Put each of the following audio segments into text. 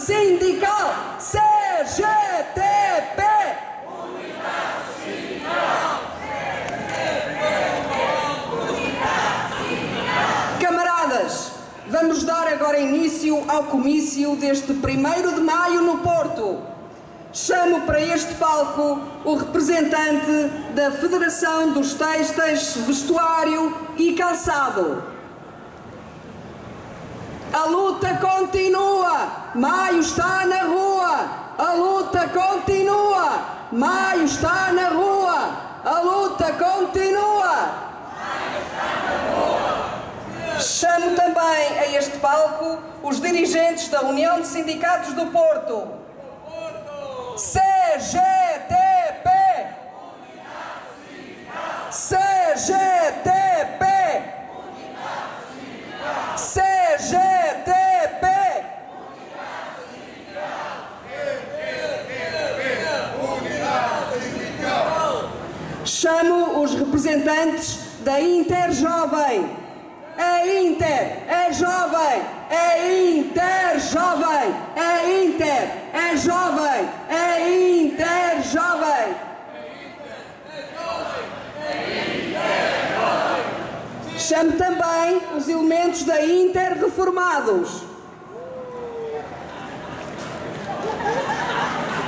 Sindical, CGTP! Camaradas, vamos dar agora início ao comício deste 1º de maio no Porto. Chamo para este palco o representante da Federação dos Têxteis, Vestuário e Calçado. A luta continua, maio está na rua. A luta continua, maio está na rua. A luta continua. Chamo também a este palco os dirigentes da União de Sindicatos do Porto. CGTP! CGTP! CGTP! Chamo os representantes da Interjovem. É Inter, é jovem, é Inter jovem, é Inter, é jovem, é Inter jovem. Chamo também os elementos da Inter reformados.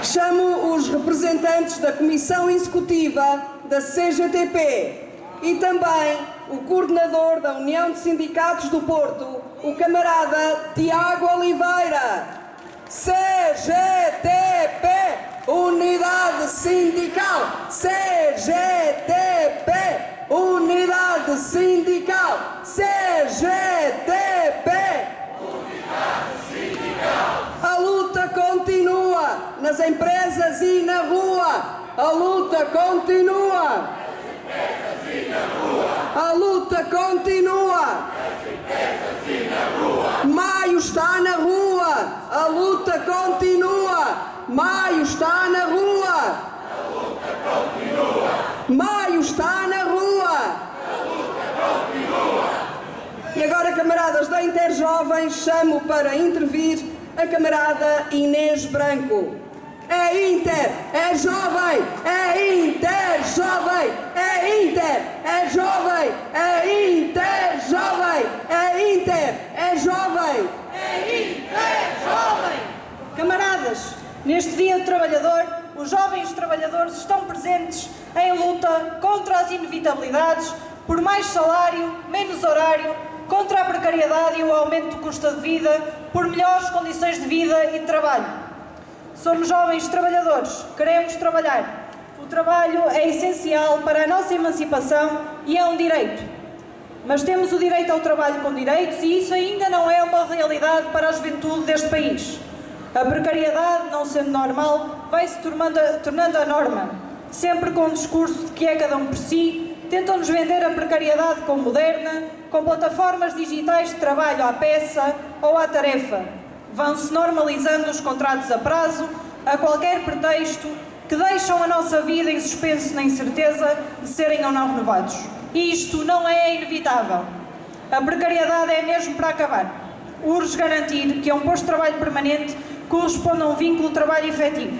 Chamo os representantes da Comissão Executiva da CGTP e também o coordenador da União de Sindicatos do Porto, o camarada Tiago Oliveira. CGTP, Unidade Sindical. CGTP, Unidade Sindical. CGTP, Unidade Sindical. A luta continua nas empresas e na rua. A luta continua. A luta continua. Maio está na rua. A luta continua. Maio está na rua. Maio está na rua. E agora, camaradas da Interjovem, chamo para intervir a camarada Inês Branco. É Inter, é jovem, é Inter jovem, é Inter, é jovem, é Inter jovem, é Inter, é jovem, é Inter jovem. Camaradas, neste Dia do Trabalhador, os jovens trabalhadores estão presentes em luta contra as inevitabilidades, por mais salário, menos horário, contra a precariedade e o aumento do custo de vida, por melhores condições de vida e de trabalho. Somos jovens trabalhadores, queremos trabalhar. O trabalho é essencial para a nossa emancipação e é um direito. Mas temos o direito ao trabalho com direitos e isso ainda não é uma realidade para a juventude deste país. A precariedade, não sendo normal, vai-se tornando a norma. Sempre com o discurso de que é cada um por si, tentam-nos vender a precariedade como moderna, com plataformas digitais de trabalho à peça ou à tarefa. Vão-se normalizando os contratos a prazo, a qualquer pretexto, que deixam a nossa vida em suspenso na incerteza de serem ou não renovados. E isto não é inevitável. A precariedade é mesmo para acabar. Urge garantir que a um posto de trabalho permanente corresponda a um vínculo de trabalho efetivo.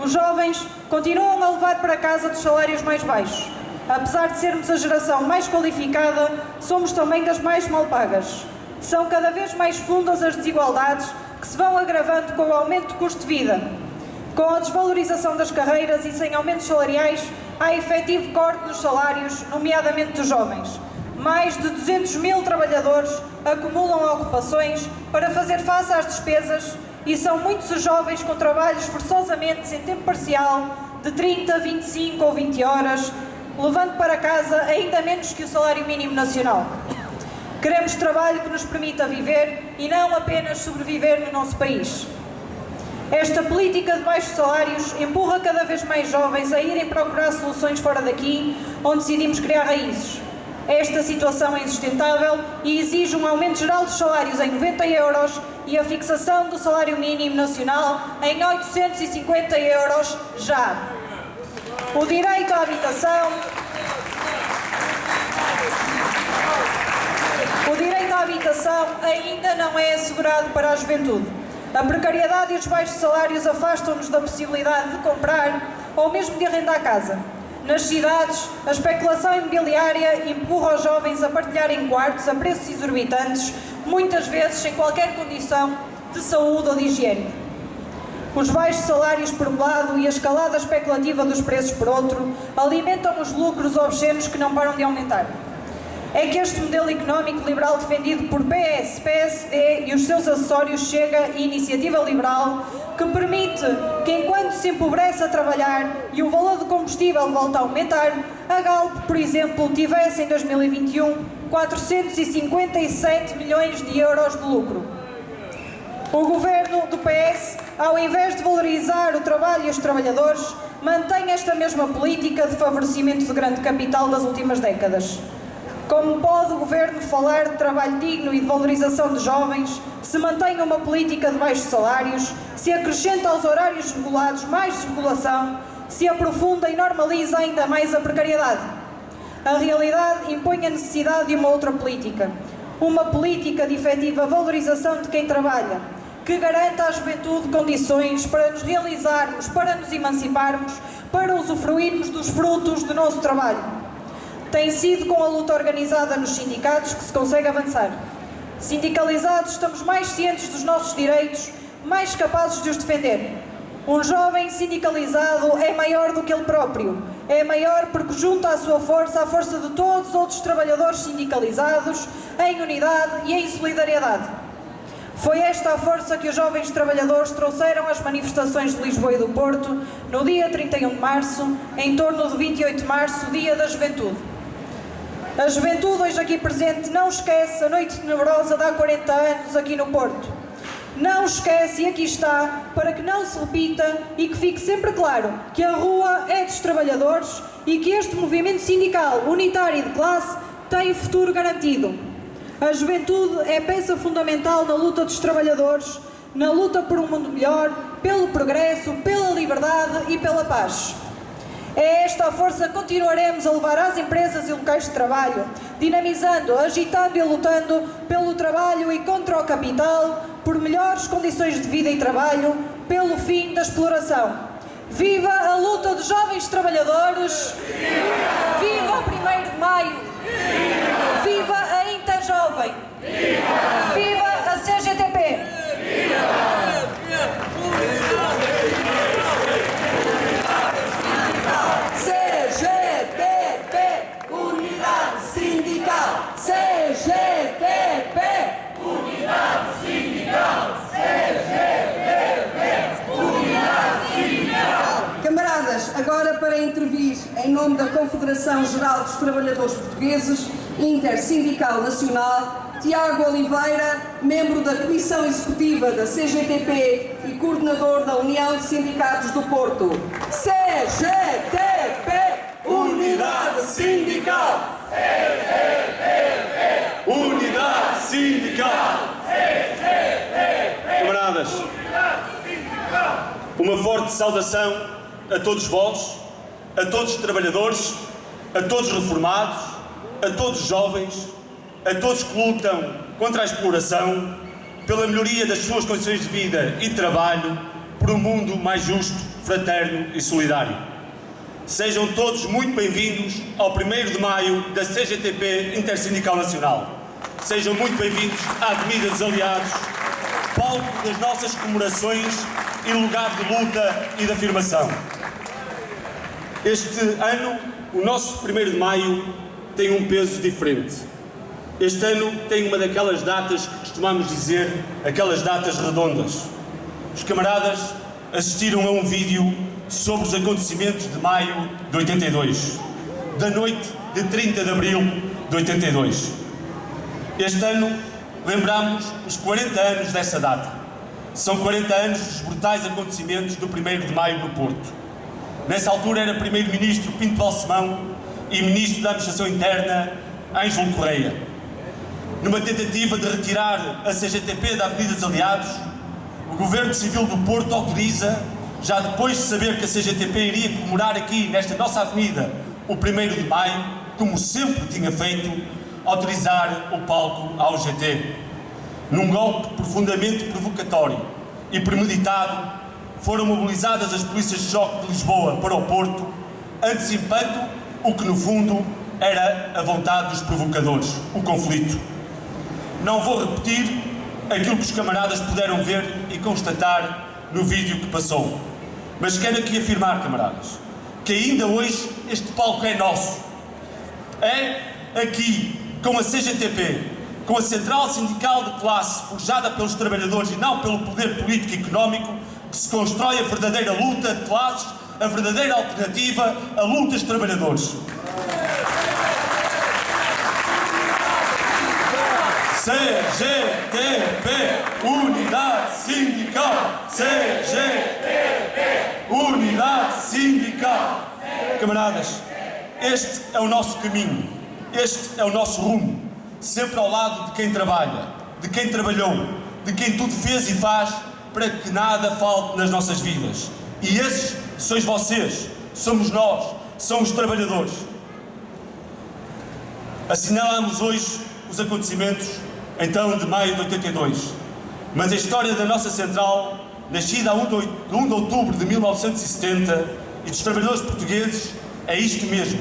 Os jovens continuam a levar para casa dos salários mais baixos. Apesar de sermos a geração mais qualificada, somos também das mais mal pagas. São cada vez mais fundas as desigualdades que se vão agravando com o aumento do custo de vida. Com a desvalorização das carreiras e sem aumentos salariais, há efetivo corte nos salários, nomeadamente dos jovens. Mais de 200 mil trabalhadores acumulam ocupações para fazer face às despesas e são muitos os jovens com trabalhos forçosamente em tempo parcial de 30, 25 ou 20 horas, levando para casa ainda menos que o salário mínimo nacional. Queremos trabalho que nos permita viver e não apenas sobreviver no nosso país. Esta política de baixos salários empurra cada vez mais jovens a irem procurar soluções fora daqui, onde decidimos criar raízes. Esta situação é insustentável e exige um aumento geral dos salários em 90 euros e a fixação do salário mínimo nacional em 850 euros já. O direito à habitação... O direito à habitação ainda não é assegurado para a juventude. A precariedade e os baixos salários afastam-nos da possibilidade de comprar ou mesmo de arrendar casa. Nas cidades, a especulação imobiliária empurra os jovens a partilharem quartos a preços exorbitantes, muitas vezes sem qualquer condição de saúde ou de higiene. Os baixos salários por um lado e a escalada especulativa dos preços por outro alimentam os lucros obscenos que não param de aumentar. É que este modelo económico liberal defendido por PS, PSD e os seus acessórios Chega e Iniciativa Liberal, que permite que enquanto se empobrece a trabalhar e o valor do combustível volta a aumentar, a Galp, por exemplo, tivesse em 2021 457 milhões de euros de lucro. O governo do PS, ao invés de valorizar o trabalho e os trabalhadores, mantém esta mesma política de favorecimento de grande capital das últimas décadas. Como pode o governo falar de trabalho digno e de valorização de jovens se mantém uma política de baixos salários, se acrescenta aos horários regulados mais desregulação, se aprofunda e normaliza ainda mais a precariedade? A realidade impõe a necessidade de uma outra política. Uma política de efetiva valorização de quem trabalha, que garanta à juventude condições para nos realizarmos, para nos emanciparmos, para usufruirmos dos frutos do nosso trabalho. Tem sido com a luta organizada nos sindicatos que se consegue avançar. Sindicalizados, estamos mais cientes dos nossos direitos, mais capazes de os defender. Um jovem sindicalizado é maior do que ele próprio. É maior porque junta a sua força à força de todos os outros trabalhadores sindicalizados, em unidade e em solidariedade. Foi esta a força que os jovens trabalhadores trouxeram às manifestações de Lisboa e do Porto, no dia 31 de março, em torno de 28 de março, Dia da Juventude. A juventude hoje aqui presente não esquece a noite tenebrosa de há 40 anos aqui no Porto. Não esquece, e aqui está, para que não se repita e que fique sempre claro que a rua é dos trabalhadores e que este movimento sindical, unitário e de classe tem futuro garantido. A juventude é peça fundamental na luta dos trabalhadores, na luta por um mundo melhor, pelo progresso, pela liberdade e pela paz. É esta a força que continuaremos a levar às empresas e locais de trabalho, dinamizando, agitando e lutando pelo trabalho e contra o capital, por melhores condições de vida e trabalho, pelo fim da exploração. Viva a luta dos jovens trabalhadores! Viva o 1º de Maio! Viva a Interjovem! Viva a CGTP! CGTP, Unidade Sindical! CGTP, Unidade Sindical! CGTP, Unidade Sindical! Camaradas, agora para intervir em nome da Confederação Geral dos Trabalhadores Portugueses, Intersindical Nacional, Tiago Oliveira, membro da Comissão Executiva da CGTP e coordenador da União de Sindicatos do Porto. CGTP, Unidade Sindical! CGTP, Unidade Sindical! Camaradas, uma forte saudação a todos vós, a todos os trabalhadores, a todos os reformados, a todos os jovens, a todos que lutam contra a exploração, pela melhoria das suas condições de vida e trabalho, por um mundo mais justo, fraterno e solidário. Sejam todos muito bem-vindos ao 1º de Maio da CGTP Intersindical Nacional. Sejam muito bem-vindos à Avenida dos Aliados, palco das nossas comemorações e lugar de luta e de afirmação. Este ano, o nosso 1º de Maio tem um peso diferente. Este ano tem uma daquelas datas que costumamos dizer, aquelas datas redondas. Os camaradas assistiram a um vídeo sobre os acontecimentos de maio de 82, da noite de 30 de abril de 82. Este ano lembramos os 40 anos dessa data. São 40 anos dos brutais acontecimentos do 1º de Maio no Porto. Nessa altura era Primeiro-Ministro Pinto Balsemão e Ministro da Administração Interna Ângelo Correia. Numa tentativa de retirar a CGTP da Avenida dos Aliados, o Governo Civil do Porto autoriza, já depois de saber que a CGTP iria comemorar aqui, nesta nossa avenida, o 1º de Maio, como sempre tinha feito, autorizar o palco à UGT. Num golpe profundamente provocatório e premeditado, foram mobilizadas as polícias de choque de Lisboa para o Porto, antecipando o que no fundo era a vontade dos provocadores, o conflito. Não vou repetir aquilo que os camaradas puderam ver e constatar no vídeo que passou, mas quero aqui afirmar, camaradas, que ainda hoje este palco é nosso. É aqui, com a CGTP, com a Central Sindical de Classe forjada pelos trabalhadores e não pelo poder político e económico, que se constrói a verdadeira luta de classes, a verdadeira alternativa à luta dos trabalhadores. CGTP, Unidade Sindical! CGTP, Unidade Sindical! Camaradas, este é o nosso caminho, este é o nosso rumo, sempre ao lado de quem trabalha, de quem trabalhou, de quem tudo fez e faz para que nada falte nas nossas vidas. E esses sois vocês, somos nós, somos os trabalhadores. Assinalamos hoje os acontecimentos, então, de maio de 82. Mas a história da nossa central, nascida a 1 de outubro de 1970, e dos trabalhadores portugueses, é isto mesmo.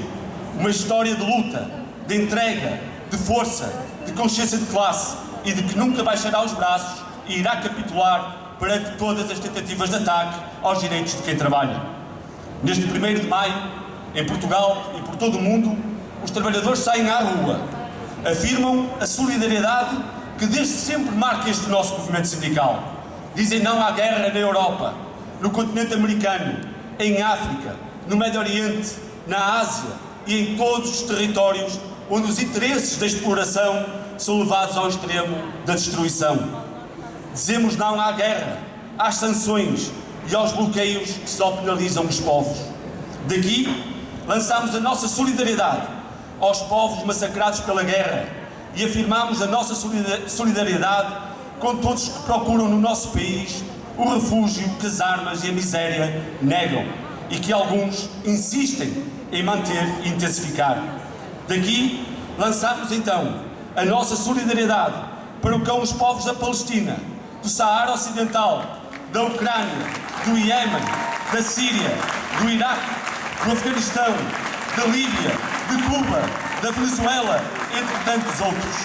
Uma história de luta, de entrega, de força, de consciência de classe e de que nunca baixará os braços e irá capitular perante todas as tentativas de ataque aos direitos de quem trabalha. Neste 1º de maio, em Portugal e por todo o mundo, os trabalhadores saem à rua, afirmam a solidariedade que desde sempre marca este nosso movimento sindical. Dizem não à guerra na Europa, no continente americano, em África, no Médio Oriente, na Ásia e em todos os territórios onde os interesses da exploração são levados ao extremo da destruição. Dizemos não à guerra, às sanções e aos bloqueios que só penalizam os povos. Daqui, lançamos a nossa solidariedade aos povos massacrados pela guerra e afirmamos a nossa solidariedade com todos que procuram no nosso país o refúgio que as armas e a miséria negam e que alguns insistem em manter e intensificar. Daqui, lançamos então a nossa solidariedade para os povos da Palestina, do Saara Ocidental, da Ucrânia, do Iêmen, da Síria, do Iraque, do Afeganistão, da Líbia, de Cuba, da Venezuela, entre tantos outros.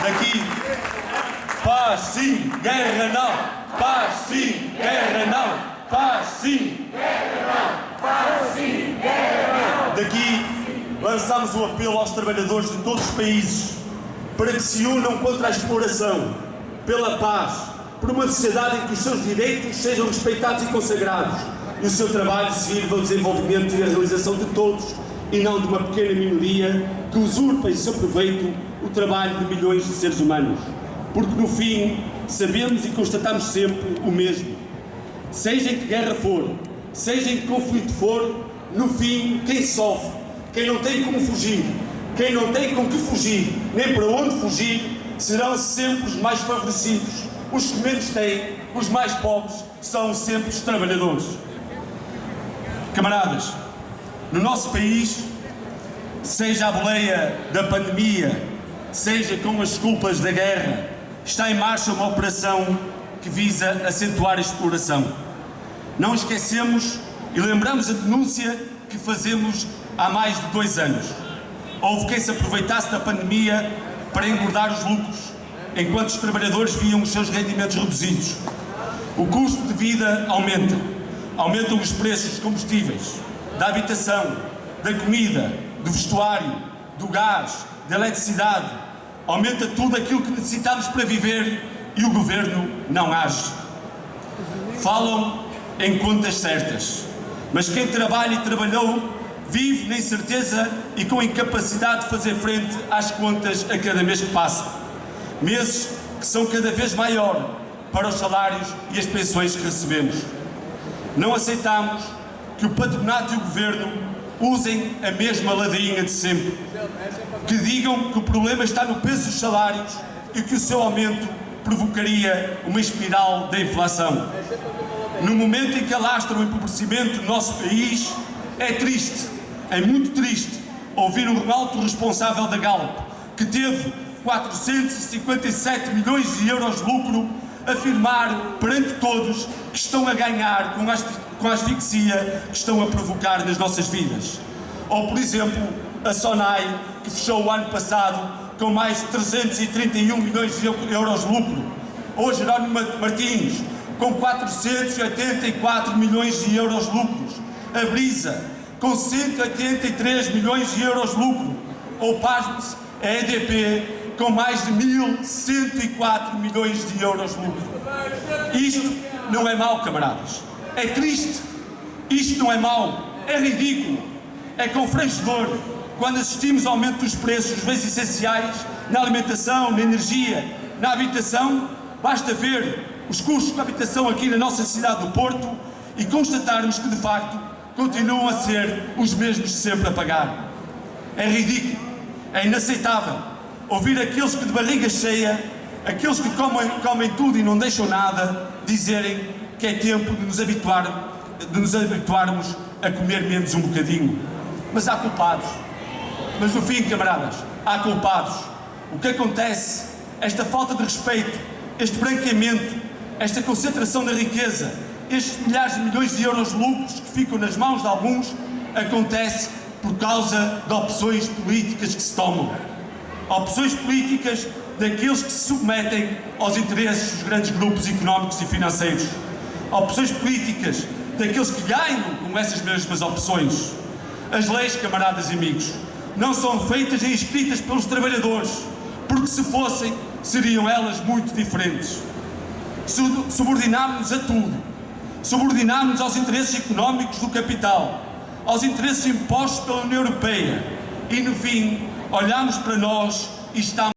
Daqui, paz sim, guerra não, paz sim, guerra não. Paz sim! Guerra não! Paz sim! Guerra não! Daqui lançamos o apelo aos trabalhadores de todos os países para que se unam contra a exploração, pela paz, por uma sociedade em que os seus direitos sejam respeitados e consagrados e o seu trabalho sirva ao desenvolvimento e à realização de todos e não de uma pequena minoria que usurpa em seu proveito o trabalho de milhões de seres humanos. Porque no fim sabemos e constatamos sempre o mesmo. Seja em que guerra for, seja em que conflito for, no fim, quem sofre, quem não tem como fugir, quem não tem com que fugir, nem para onde fugir, serão sempre os mais favorecidos. Os que menos têm, os mais pobres, são sempre os trabalhadores. Camaradas, no nosso país, seja a boleia da pandemia, seja com as culpas da guerra, está em marcha uma operação que visa acentuar a exploração. Não esquecemos e lembramos a denúncia que fazemos há mais de 2 anos. Houve quem se aproveitasse da pandemia para engordar os lucros, enquanto os trabalhadores viam os seus rendimentos reduzidos. O custo de vida aumenta. Aumentam os preços dos combustíveis, da habitação, da comida, do vestuário, do gás, da eletricidade. Aumenta tudo aquilo que necessitamos para viver e o governo não age. Falam em contas certas, mas quem trabalha e trabalhou vive na incerteza e com incapacidade de fazer frente às contas a cada mês que passa. Meses que são cada vez maior para os salários e as pensões que recebemos. Não aceitamos que o patronato e o governo usem a mesma ladainha de sempre, que digam que o problema está no peso dos salários e que o seu aumento provocaria uma espiral da inflação. No momento em que alastra o empobrecimento do nosso país, é triste, é muito triste, ouvir um alto responsável da Gallup, que teve 457 milhões de euros de lucro, afirmar perante todos que estão a ganhar com a asfixia que estão a provocar nas nossas vidas. Ou, por exemplo, a SONAI, que fechou o ano passado com mais de 331 milhões de euros de lucro. Ou Jerónimo Martins, com 484 milhões de euros de lucros. A Brisa, com 183 milhões de euros de lucro. Ou, pasme-se, a EDP, com mais de 1.104 milhões de euros de lucro. Isto não é mau, camaradas. É triste. Isto não é mau. É ridículo. É confrangedor quando assistimos ao aumento dos preços dos bens essenciais, na alimentação, na energia, na habitação. Basta ver os custos de habitação aqui na nossa cidade do Porto e constatarmos que, de facto, continuam a ser os mesmos de sempre a pagar. É ridículo. É inaceitável ouvir aqueles que de barriga cheia, aqueles que comem tudo e não deixam nada, dizerem que é tempo de nos habituarmos a comer menos um bocadinho. Mas há culpados. Mas no fim, camaradas, há culpados. O que acontece, esta falta de respeito, este branqueamento, esta concentração da riqueza, estes milhares de milhões de euros de lucros que ficam nas mãos de alguns, acontece por causa de opções políticas que se tomam. Opções políticas daqueles que se submetem aos interesses dos grandes grupos económicos e financeiros. Opções políticas daqueles que ganham com essas mesmas opções. As leis, camaradas e amigos, não são feitas e escritas pelos trabalhadores, porque se fossem, seriam elas muito diferentes. Subordinámos-nos a tudo. Subordinámos-nos aos interesses económicos do capital, aos interesses impostos pela União Europeia e, no fim, olhamos para nós e estamos